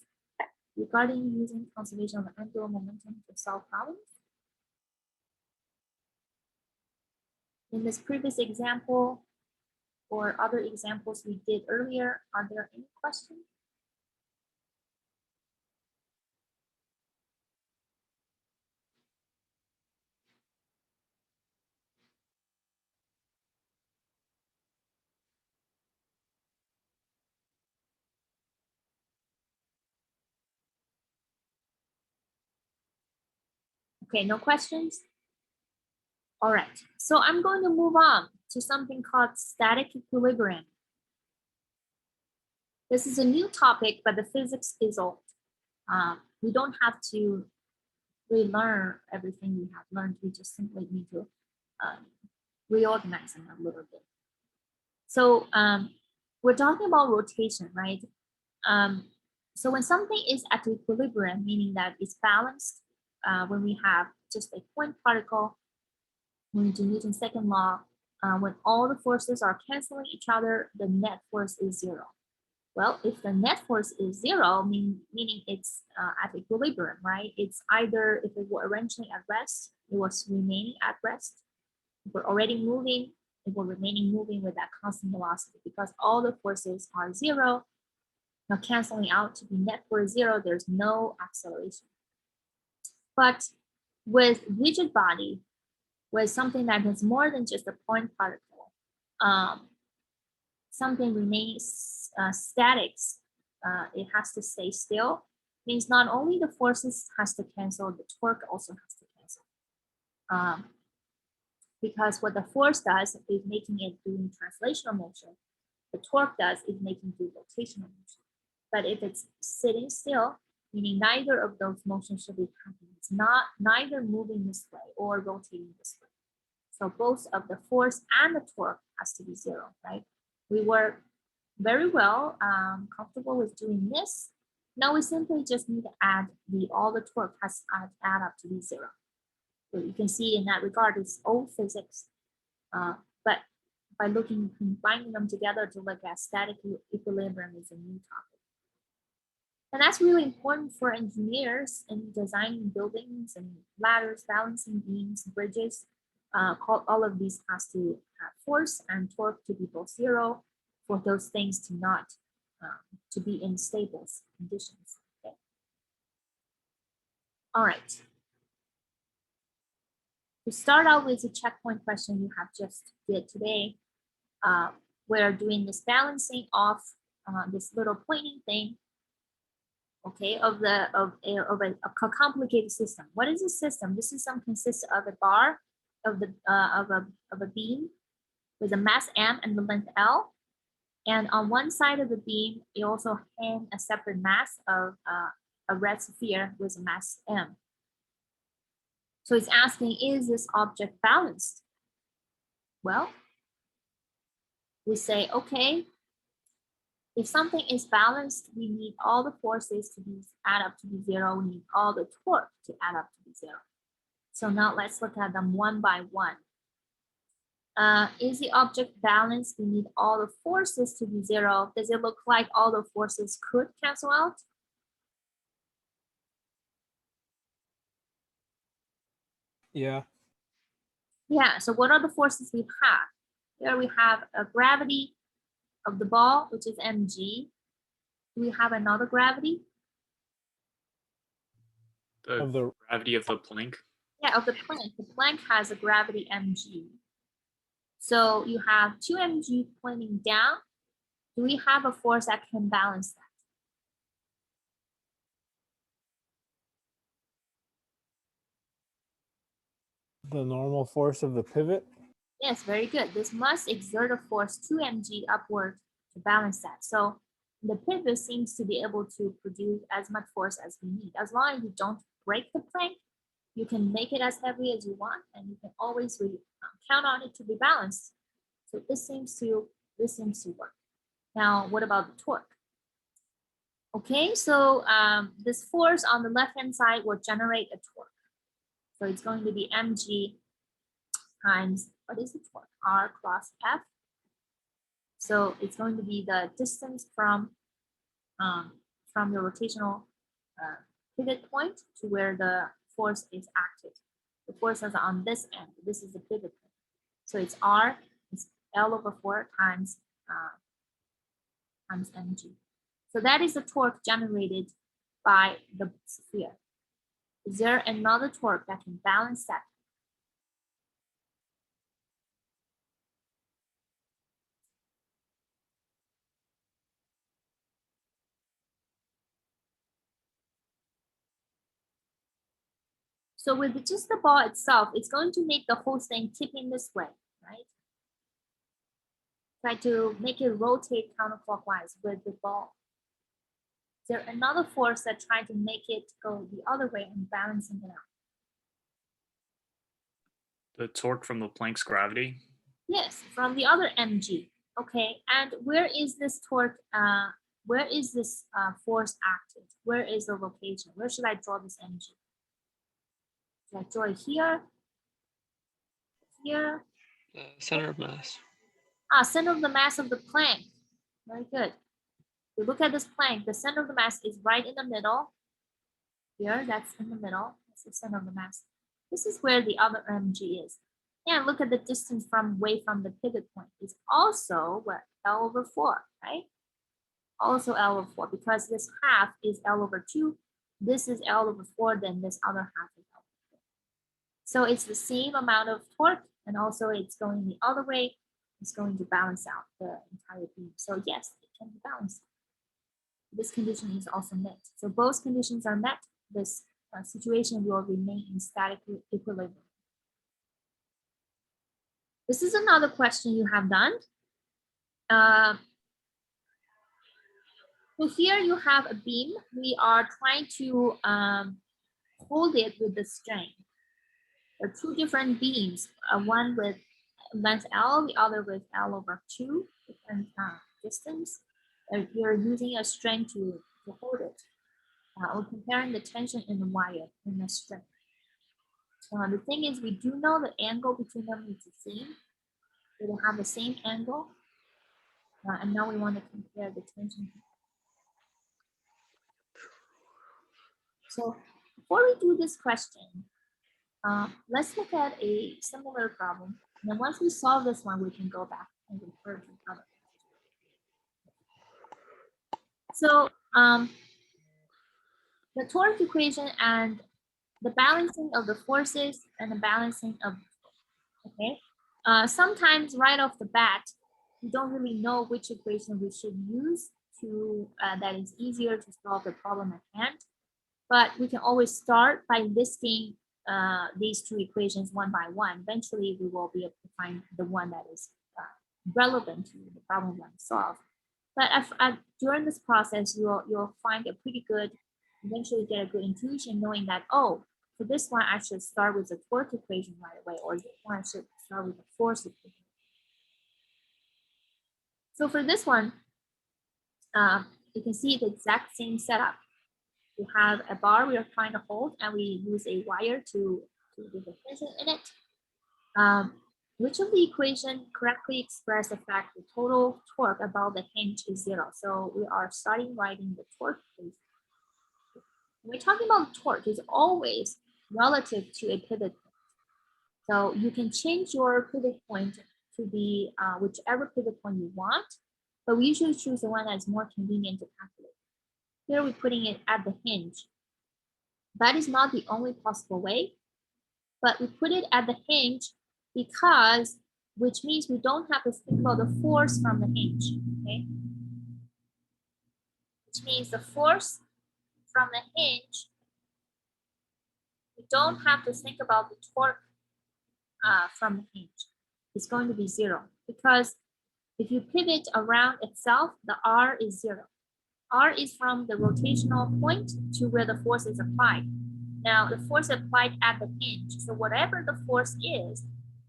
regarding using conservation of angular momentum to solve problems? In this previous example or other examples we did earlier, are there any questions? Okay, no questions? All right, so I'm going to move on to something called static equilibrium. This is a new topic, but the physics is old. We don't have to relearn everything we have learned. We just simply need to reorganize them a little bit. So we're talking about rotation, right? So when something is at equilibrium, meaning that it's balanced, when we have just a point particle, when we do Newton's second law, when all the forces are canceling each other, the net force is 0. Well, if the net force is 0, meaning it's at equilibrium, right? It's either if it were originally at rest, it was remaining at rest. If we're already moving, it will remain moving with that constant velocity because all the forces are zero. Now canceling out to be net force zero, there's no acceleration. But with rigid body, with something that is more than just a point particle, something remains static, it has to stay still, means not only the forces has to cancel, the torque also has to cancel. Because what the force does is making it doing translational motion. The torque does is making do rotational motion. But if it's sitting still, meaning neither of those motions should be happening. It's not neither moving this way or rotating this way. So both of the force and the torque has to be zero, right? We were very well comfortable with doing this. Now we simply just need to add all the torque has to add up to be zero. So you can see in that regard, it's old physics, but by combining them together to look at static equilibrium is a new topic. And that's really important for engineers in designing buildings and ladders, balancing beams, bridges. All of these has to have force and torque to be both zero for those things to not to be in stable conditions. Okay. All right. To start out with the checkpoint question you have just did today, we're doing this balancing of this little pointing thing, okay, of a complicated system. What is a system? This system consists of a bar of a beam with a mass m and the length l, and on one side of the beam you also hang a separate mass of a red sphere with a mass m. So it's asking, is this object balanced? Well, we say, okay, if something is balanced, we need all the forces to add up to be zero. We need all the torque to add up to be zero. So now let's look at them one by one. Is the object balanced? We need all the forces to be zero. Does it look like all the forces could cancel out?
Yeah.
Yeah, so what are the forces we have? Here we have a gravity of the ball, which is mg. Do we have another gravity?
Of the
Gravity of the Planck.
Yeah, of the Planck. The Planck has a gravity mg. So you have 2 mg pointing down. Do we have a force that can balance that?
normal force of the pivot.
Yes, very good. This must exert a force 2 mg upward to balance that. So the pivot seems to be able to produce as much force as we need. As long as you don't break the Planck, you can make it as heavy as you want, and you can always count on it to be balanced. So this seems to work. Now, what about the torque? Okay, so this force on the left-hand side will generate a torque. So it's going to be mg times, what is the torque? R cross F. So it's going to be the distance from your rotational pivot point to where the force is acted. The force is on this end. This is the pivot point. So it's R, it's L/4 times mg. So that is the torque generated by the sphere. Is there another torque that can balance that? So with just the ball itself, it's going to make the whole thing tipping this way, right? Try to make it rotate counterclockwise with the ball. Is there another force that tries to make it go the other way and balancing it out?
The torque from the Planck's gravity.
Yes, from the other mg. Okay, and where is this torque? Where is this force acted? Where is the location? Where should I draw this mg? Should I draw it here? Here?
Center of mass.
Center of the mass of the Planck. Very good. You look at this Planck, the center of the mass is right in the middle. Here, that's in the middle. That's the center of the mass. This is where the other mg is. And look at the distance away from the pivot point. It's also what? L over 4, right? Also L over 4, because this half is L over 2. This is L over 4, then this other half is L over 4. So it's the same amount of torque, and also it's going the other way. It's going to balance out the entire beam. So yes, it can be balanced. This condition is also met. So both conditions are met. This situation will remain in static equilibrium. This is another question you have done. So here you have a beam. We are trying to hold it with the string. There are two different beams, one with length L, the other with L over 2, different distance. You're using a string to hold it. We're comparing the tension in the wire in the string. The thing is, we do know the angle between them is the same. They will have the same angle. And now we want to compare the tension. So before we do this question, let's look at a similar problem. And then once we solve this one, we can go back and refer to other. So the torque equation and the balancing of the forces and the balancing of, okay. Sometimes right off the bat, we don't really know which equation we should use to, that is easier to solve the problem at hand. But we can always start by listing these two equations one by one. Eventually, we will be able to find the one that is relevant to the problem we want to solve. But during this process, you'll find a pretty good, eventually get a good intuition knowing that, oh, for this one, I should start with the torque equation right away, or this one I should start with the force equation. So for this one, you can see the exact same setup. We have a bar we are trying to hold, and we use a wire to do the tension in it. Which of the equation correctly express the fact the total torque about the hinge is 0? So we are starting writing the torque equation. When we're talking about torque, it's always relative to a pivot point. So you can change your pivot point to be whichever pivot point you want, but we usually choose the one that's more convenient to calculate. Here we're putting it at the hinge. That is not the only possible way, but we put it at the hinge because, which means we don't have to think about the force from the hinge, okay? Which means the force from the hinge, we don't have to think about the torque from the hinge. It's going to be 0 because if you pivot around itself, the R is 0. R is from the rotational point to where the force is applied. Now, the force applied at the hinge. So whatever the force is,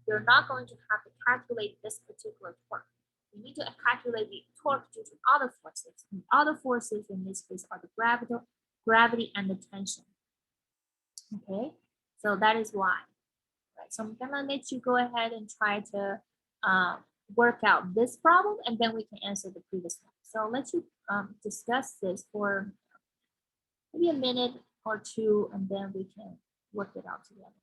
you're not going to have to calculate this particular torque. You need to calculate the torque due to other forces. And other forces in this case are the gravity and the tension. Okay, so that is why. Right, so I'm gonna let you go ahead and try to work out this problem, and then we can answer the previous one. So let's discuss this for maybe a minute or two, and then we can work it out together.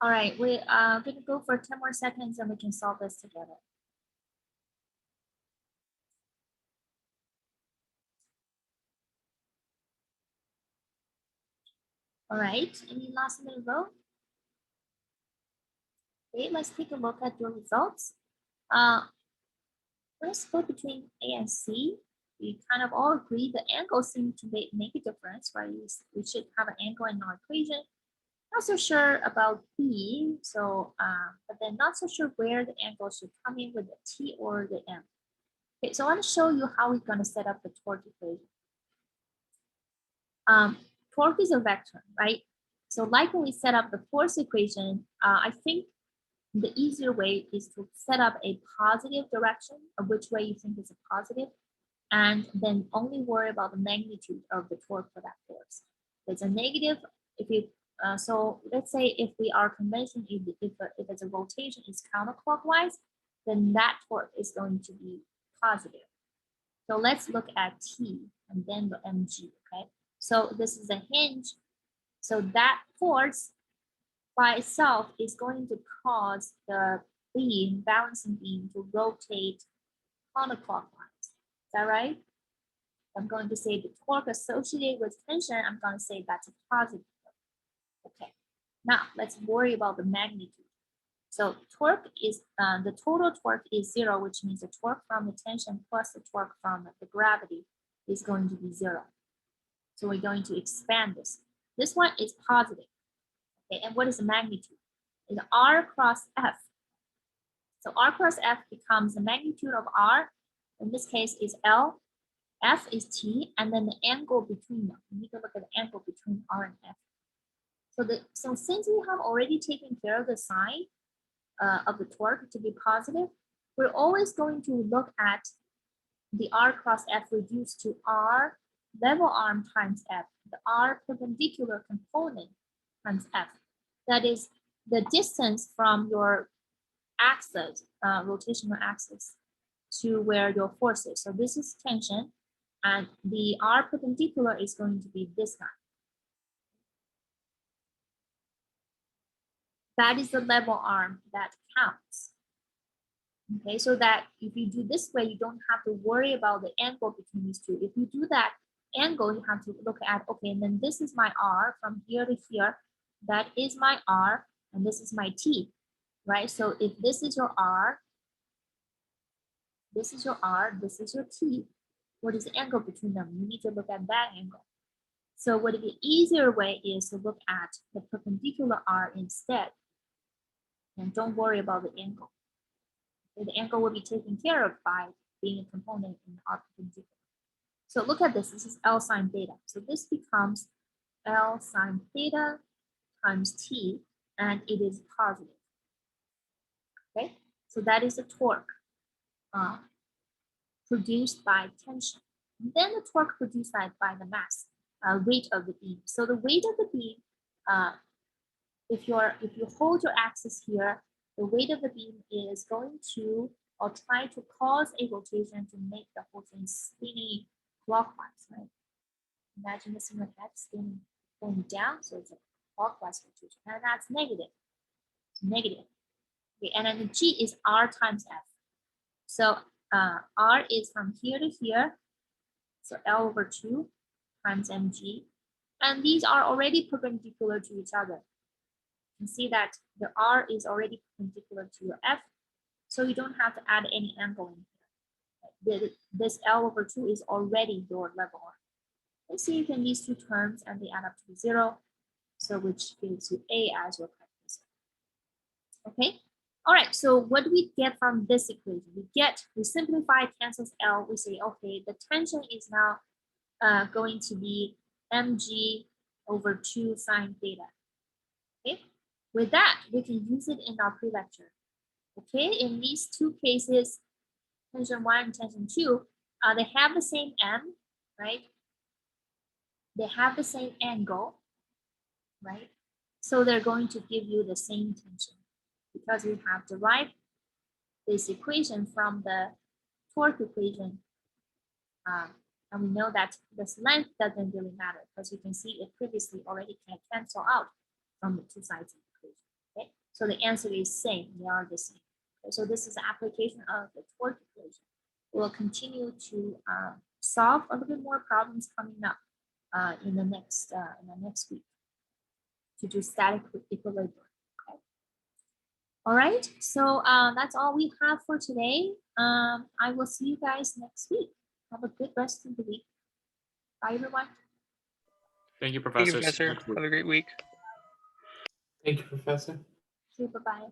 All right, we are going to go for 10 more seconds and we can solve this together. All right, any last minute vote? Okay, let's take a look at your results. Let's go between A and C. We kind of all agree the angle seems to make a difference, right? We should have an angle in our equation. Not so sure about B, so but then not so sure where the angle should come in with the T or the M. Okay, so I want to show you how we're going to set up the torque equation. Torque is a vector, right? So like when we set up the force equation, I think the easier way is to set up a positive direction of which way you think is a positive, and then only worry about the magnitude of the torque for that force. If it's a negative, if you so let's say if we are convention, if it's a rotation is counterclockwise, then that torque is going to be positive. So let's look at T and then the mg, okay? So this is a hinge. So that force by itself is going to cause the beam, balancing beam, to rotate counterclockwise. Is that right? I'm going to say the torque associated with tension, I'm going to say that's a positive. Okay, now let's worry about the magnitude. So torque is, the total torque is 0, which means the torque from the tension plus the torque from the gravity is going to be 0. So we're going to expand this. This one is positive. Okay, and what is the magnitude? It's R cross F. So R cross F becomes the magnitude of R, in this case is L, F is T, and then the angle between them. We need to look at the angle between R and F. So since we have already taken care of the sign of the torque to be positive, we're always going to look at the R cross F reduced to R level arm times F, the R perpendicular component times F. That is the distance from your axis, rotational axis, to where your force is. So this is tension, and the R perpendicular is going to be this guy. That is the level arm that counts. Okay, so that if you do this way, you don't have to worry about the angle between these two. If you do that angle, you have to look at, okay, and then this is my R from here to here. That is my R, and this is my T, right? So if this is your R, this is your R, this is your T, what is the angle between them? You need to look at that angle. So what the easier way is to look at the perpendicular R instead, and don't worry about the angle. The angle will be taken care of by being a component in the R perpendicular. So look at this. This is L sine theta. So this becomes L sine theta times T, and it is positive. Okay, so that is the torque produced by tension. And then the torque produced by the mass, weight of the beam. So the weight of the beam, if you hold your axis here, the weight of the beam is going to, or try to cause a rotation to make the whole thing spinning clockwise, right? Imagine this like that, spinning going down, so it's a clockwise rotation, and that's negative. It's negative. Okay, and then the G is R times F. So R is from here to here, so L over 2 times mg, and these are already perpendicular to each other. You can see that the R is already perpendicular to your F, so you don't have to add any angle in here. This L over 2 is already your level arm. Let's see if in these two terms and they add up to 0, so which gives you A as your characteristic. Okay, all right, so what do we get from this equation? We simplify, cancels L, we say, okay, the tension is now going to be mg over 2 sine theta. Okay, with that, we can use it in our pre-lecture. Okay, in these two cases, tension 1 and tension 2, they have the same M, right? They have the same angle, right? So they're going to give you the same tension because we have derived this equation from the torque equation. And we know that this length doesn't really matter because you can see it previously already can cancel out from the two sides of the equation. Okay, So the answer is same, they are the same. Okay, so this is the application of the torque equation. We'll continue to solve a little bit more problems coming up in the next week to do static equilibrium. Okay. All right, so that's all we have for today. I will see you guys next week. Have a good rest of the week. Bye, everyone.
Thank you,
Thank you,
Professor.
Professor. Have a great week.
Thank you, Professor.
Okay, bye-bye.